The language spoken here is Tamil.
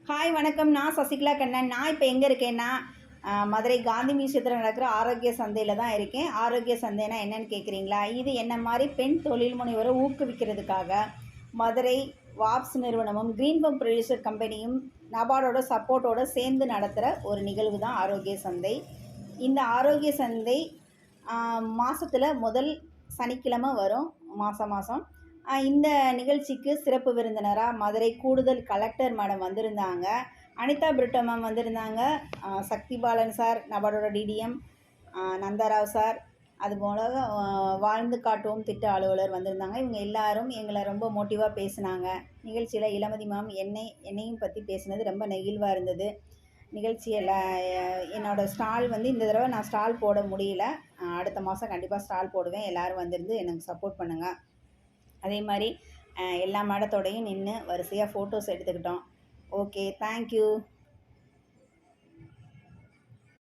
ஹாய் வணக்கம். நான் சசிகலா கண்ணன். நான் இப்போ எங்கே இருக்கேன்னா, மதுரை காந்தி மியூசியத்தில் நடக்கிற ஆரோக்கிய சந்தையில் தான் இருக்கேன். ஆரோக்கிய சந்தைனா என்னன்னு கேட்குறீங்களா? இது என்ன மாதிரி பெண் தொழில் முனைவோரை ஊக்குவிக்கிறதுக்காக மதுரை வாப்ஸ் நிறுவனமும் கிரீன் பம்ப் ப்ரொடியூசர் கம்பெனியும் நபார்டோட சப்போர்ட்டோடு சேர்ந்து நடத்துகிற ஒரு நிகழ்வு தான் ஆரோக்கிய சந்தை. இந்த ஆரோக்கிய சந்தை மாதத்தில் முதல் சனிக்கிழமை வரும், மாதம் மாதம். இந்த நிகழ்ச்சிக்கு சிறப்பு விருந்தினராக மதுரை கூடுதல் கலெக்டர் மேடம் வந்திருந்தாங்க. அனிதா பிரிட்டோ மேம் வந்திருந்தாங்க. சக்தி பாலன் சார், நபார்டோட டிடிஎம், நந்தாராவ் சார், அதுபோல் வாழ்ந்து காட்டுவோம் திட்ட அலுவலர் வந்திருந்தாங்க. இவங்க எல்லாரும் எங்களை ரொம்ப மோட்டிவாக பேசினாங்க. நிகழ்ச்சியில் இளமதி மேம் என்னையும் பற்றி பேசினது ரொம்ப நெகிழ்வாக இருந்தது. நிகழ்ச்சியில் என்னோடய ஸ்டால் இந்த தடவை நான் ஸ்டால் போட முடியல. அடுத்த மாதம் கண்டிப்பாக ஸ்டால் போடுவேன். எல்லோரும் வந்திருந்து எனக்கு சப்போர்ட் பண்ணுங்கள். அதே மாதிரி எல்லா மேடத்தோடையும் நின்று வரிசையாக ஃபோட்டோஸ் எடுத்துக்கிட்டோம். Okay, thank you.